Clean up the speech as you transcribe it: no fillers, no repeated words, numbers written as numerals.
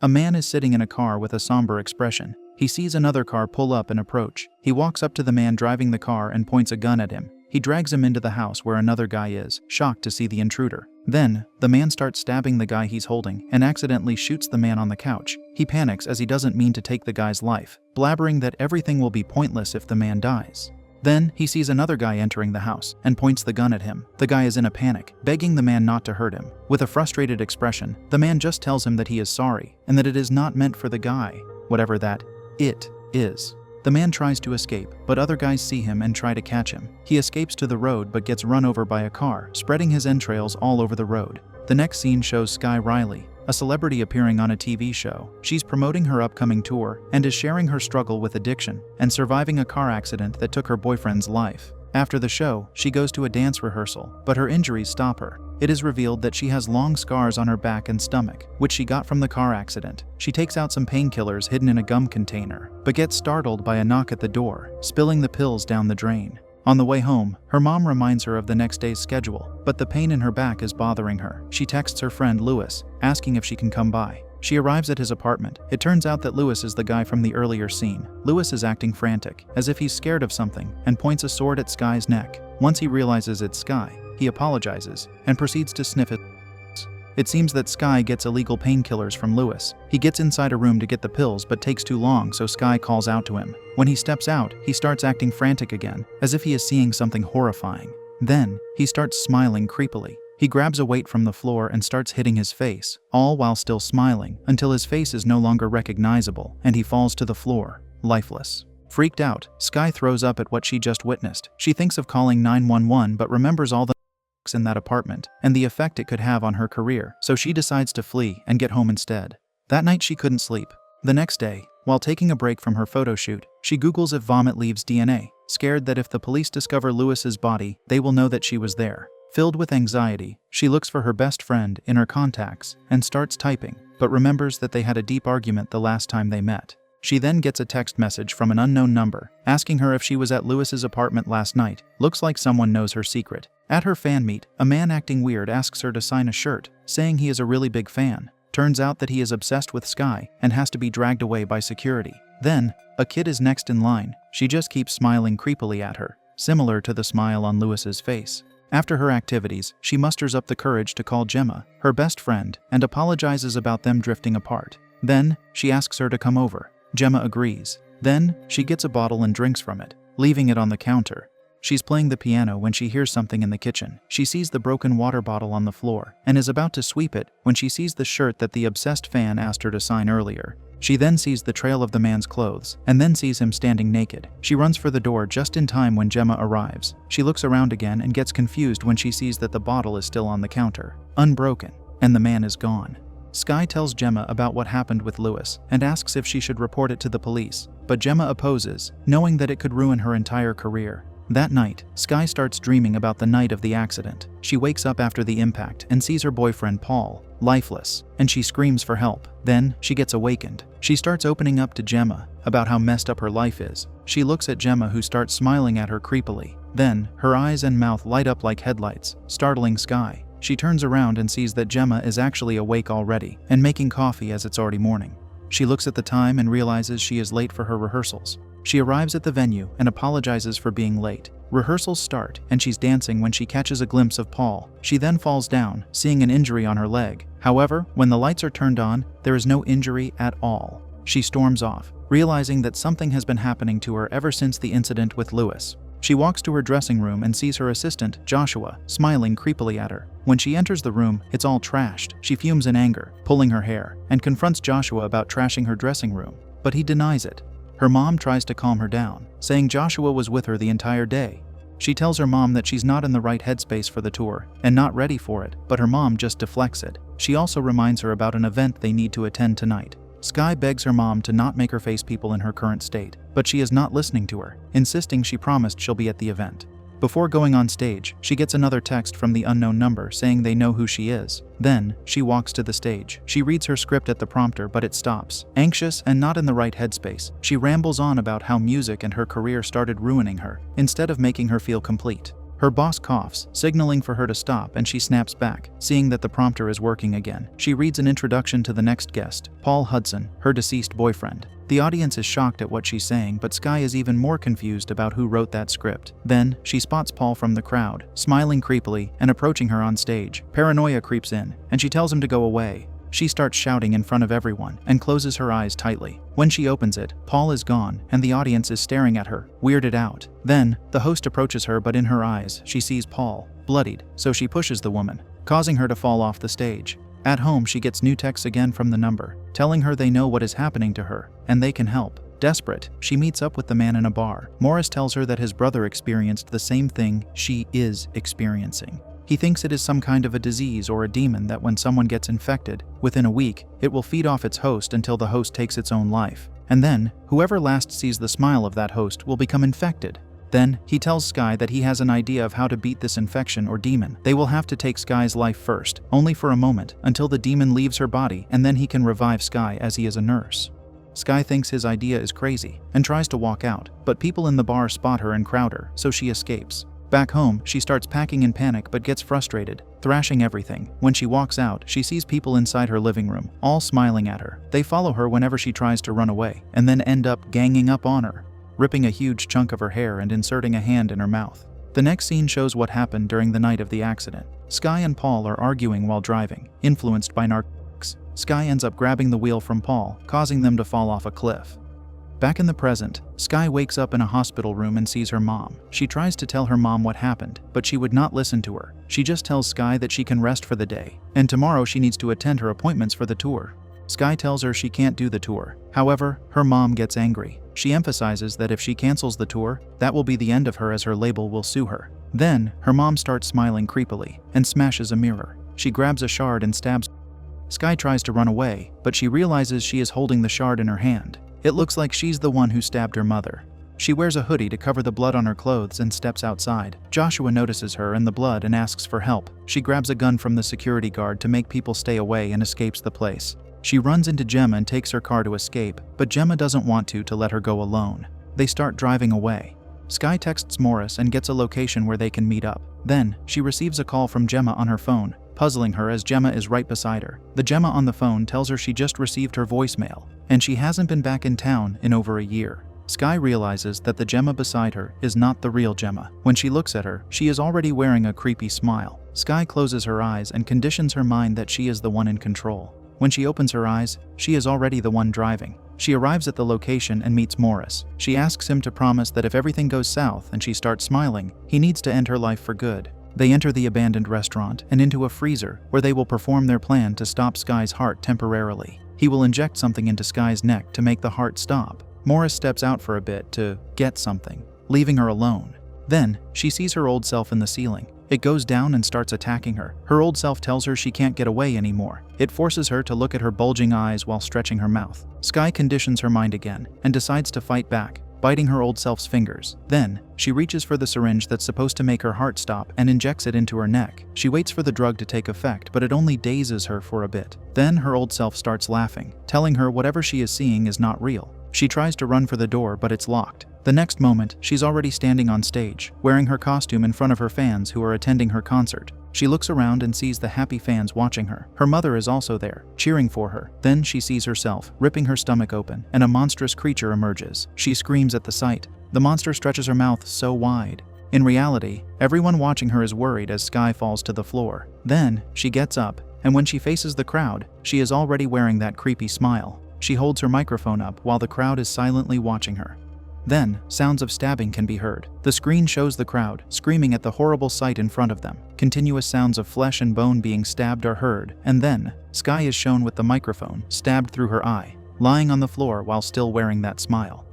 A man is sitting in a car with a somber expression. He sees another car pull up and approach. He walks up to the man driving the car and points a gun at him. He drags him into the house where another guy is, shocked to see the intruder. Then, the man starts stabbing the guy he's holding and accidentally shoots the man on the couch. He panics as he doesn't mean to take the guy's life, blabbering that everything will be pointless if the man dies. Then, he sees another guy entering the house and points the gun at him. The guy is in a panic, begging the man not to hurt him. With a frustrated expression, the man just tells him that he is sorry and that it is not meant for the guy, whatever that it is. The man tries to escape, but other guys see him and try to catch him. He escapes to the road but gets run over by a car, spreading his entrails all over the road. The next scene shows Sky Riley, a celebrity appearing on a TV show. She's promoting her upcoming tour and is sharing her struggle with addiction and surviving a car accident that took her boyfriend's life. After the show, she goes to a dance rehearsal, but her injuries stop her. It is revealed that she has long scars on her back and stomach, which she got from the car accident. She takes out some painkillers hidden in a gum container, but gets startled by a knock at the door, spilling the pills down the drain. On the way home, her mom reminds her of the next day's schedule, but the pain in her back is bothering her. She texts her friend Lewis, asking if she can come by. She arrives at his apartment. It turns out that Lewis is the guy from the earlier scene. Lewis is acting frantic, as if he's scared of something, and points a sword at Sky's neck. Once he realizes it's Sky, he apologizes and proceeds to sniff it. It seems that Sky gets illegal painkillers from Lewis. He gets inside a room to get the pills but takes too long, so Sky calls out to him. When he steps out, he starts acting frantic again, as if he is seeing something horrifying. Then, he starts smiling creepily. He grabs a weight from the floor and starts hitting his face, all while still smiling, until his face is no longer recognizable and he falls to the floor, lifeless. Freaked out, Sky throws up at what she just witnessed. She thinks of calling 911 but remembers all the in that apartment and the effect it could have on her career, so she decides to flee and get home instead. That night she couldn't sleep. The next day, while taking a break from her photo shoot, she Googles if vomit leaves DNA, scared that if the police discover Lewis's body, they will know that she was there. Filled with anxiety, she looks for her best friend in her contacts and starts typing, but remembers that they had a deep argument the last time they met. She then gets a text message from an unknown number, asking her if she was at Lewis's apartment last night. Looks like someone knows her secret. At her fan meet, a man acting weird asks her to sign a shirt, saying he is a really big fan. Turns out that he is obsessed with Sky and has to be dragged away by security. Then, a kid is next in line. She just keeps smiling creepily at her, similar to the smile on Lewis's face. After her activities, she musters up the courage to call Gemma, her best friend, and apologizes about them drifting apart. Then, she asks her to come over. Gemma agrees. Then, she gets a bottle and drinks from it, leaving it on the counter. She's playing the piano when she hears something in the kitchen. She sees the broken water bottle on the floor and is about to sweep it when she sees the shirt that the obsessed fan asked her to sign earlier. She then sees the trail of the man's clothes and then sees him standing naked. She runs for the door just in time when Gemma arrives. She looks around again and gets confused when she sees that the bottle is still on the counter, unbroken, and the man is gone. Sky tells Gemma about what happened with Lewis and asks if she should report it to the police, but Gemma opposes, knowing that it could ruin her entire career. That night, Sky starts dreaming about the night of the accident. She wakes up after the impact and sees her boyfriend Paul, lifeless, and she screams for help. Then, she gets awakened. She starts opening up to Gemma about how messed up her life is. She looks at Gemma, who starts smiling at her creepily. Then, her eyes and mouth light up like headlights, startling Sky. She turns around and sees that Gemma is actually awake already and making coffee as it's already morning. She looks at the time and realizes she is late for her rehearsals. She arrives at the venue and apologizes for being late. Rehearsals start and she's dancing when she catches a glimpse of Paul. She then falls down, seeing an injury on her leg. However, when the lights are turned on, there is no injury at all. She storms off, realizing that something has been happening to her ever since the incident with Lewis. She walks to her dressing room and sees her assistant, Joshua, smiling creepily at her. When she enters the room, it's all trashed. She fumes in anger, pulling her hair, and confronts Joshua about trashing her dressing room, but he denies it. Her mom tries to calm her down, saying Joshua was with her the entire day. She tells her mom that she's not in the right headspace for the tour and not ready for it, but her mom just deflects it. She also reminds her about an event they need to attend tonight. Sky begs her mom to not make her face people in her current state, but she is not listening to her, insisting she promised she'll be at the event. Before going on stage, she gets another text from the unknown number saying they know who she is. Then, she walks to the stage. She reads her script at the prompter, but it stops. Anxious and not in the right headspace, she rambles on about how music and her career started ruining her, instead of making her feel complete. Her boss coughs, signaling for her to stop, and she snaps back, seeing that the prompter is working again. She reads an introduction to the next guest, Paul Hudson, her deceased boyfriend. The audience is shocked at what she's saying, but Skye is even more confused about who wrote that script. Then, she spots Paul from the crowd, smiling creepily and approaching her on stage. Paranoia creeps in, and she tells him to go away. She starts shouting in front of everyone and closes her eyes tightly. When she opens it, Paul is gone, and the audience is staring at her, weirded out. Then, the host approaches her, but in her eyes, she sees Paul, bloodied, so she pushes the woman, causing her to fall off the stage. At home, she gets new texts again from the number, telling her they know what is happening to her, and they can help. Desperate, she meets up with the man in a bar. Morris tells her that his brother experienced the same thing she is experiencing. He thinks it is some kind of a disease or a demon that when someone gets infected, within a week, it will feed off its host until the host takes its own life. And then, whoever last sees the smile of that host will become infected. Then, he tells Skye that he has an idea of how to beat this infection or demon. They will have to take Skye's life first, only for a moment, until the demon leaves her body, and then he can revive Skye as he is a nurse. Skye thinks his idea is crazy, and tries to walk out, but people in the bar spot her and crowd her, so she escapes. Back home, she starts packing in panic but gets frustrated, thrashing everything. When she walks out, she sees people inside her living room, all smiling at her. They follow her whenever she tries to run away, and then end up ganging up on her, ripping a huge chunk of her hair and inserting a hand in her mouth. The next scene shows what happened during the night of the accident. Skye and Paul are arguing while driving, influenced by narcotics. Skye ends up grabbing the wheel from Paul, causing them to fall off a cliff. Back in the present, Skye wakes up in a hospital room and sees her mom. She tries to tell her mom what happened, but she would not listen to her. She just tells Skye that she can rest for the day, and tomorrow she needs to attend her appointments for the tour. Skye tells her she can't do the tour. However, her mom gets angry. She emphasizes that if she cancels the tour, that will be the end of her as her label will sue her. Then, her mom starts smiling creepily and smashes a mirror. She grabs a shard and stabs. Skye tries to run away, but she realizes she is holding the shard in her hand. It looks like she's the one who stabbed her mother. She wears a hoodie to cover the blood on her clothes and steps outside. Joshua notices her and the blood and asks for help. She grabs a gun from the security guard to make people stay away and escapes the place. She runs into Gemma and takes her car to escape, but Gemma doesn't want to let her go alone. They start driving away. Skye texts Morris and gets a location where they can meet up. Then, she receives a call from Gemma on her phone, puzzling her as Gemma is right beside her. The Gemma on the phone tells her she just received her voicemail, and she hasn't been back in town in over a year. Skye realizes that the Gemma beside her is not the real Gemma. When she looks at her, she is already wearing a creepy smile. Skye closes her eyes and conditions her mind that she is the one in control. When she opens her eyes, she is already the one driving. She arrives at the location and meets Morris. She asks him to promise that if everything goes south and she starts smiling, he needs to end her life for good. They enter the abandoned restaurant and into a freezer where they will perform their plan to stop Skye's heart temporarily. He will inject something into Skye's neck to make the heart stop. Morris steps out for a bit to get something, leaving her alone. Then, she sees her old self in the ceiling. It goes down and starts attacking her. Her old self tells her she can't get away anymore. It forces her to look at her bulging eyes while stretching her mouth. Skye conditions her mind again and decides to fight back, biting her old self's fingers. Then, she reaches for the syringe that's supposed to make her heart stop and injects it into her neck. She waits for the drug to take effect, but it only dazes her for a bit. Then her old self starts laughing, telling her whatever she is seeing is not real. She tries to run for the door, but it's locked. The next moment, she's already standing on stage, wearing her costume in front of her fans who are attending her concert. She looks around and sees the happy fans watching her. Her mother is also there, cheering for her. Then she sees herself, ripping her stomach open, and a monstrous creature emerges. She screams at the sight. The monster stretches her mouth so wide. In reality, everyone watching her is worried as Skye falls to the floor. Then, she gets up, and when she faces the crowd, she is already wearing that creepy smile. She holds her microphone up while the crowd is silently watching her. Then, sounds of stabbing can be heard. The screen shows the crowd, screaming at the horrible sight in front of them. Continuous sounds of flesh and bone being stabbed are heard, and then, Skye is shown with the microphone, stabbed through her eye, lying on the floor while still wearing that smile.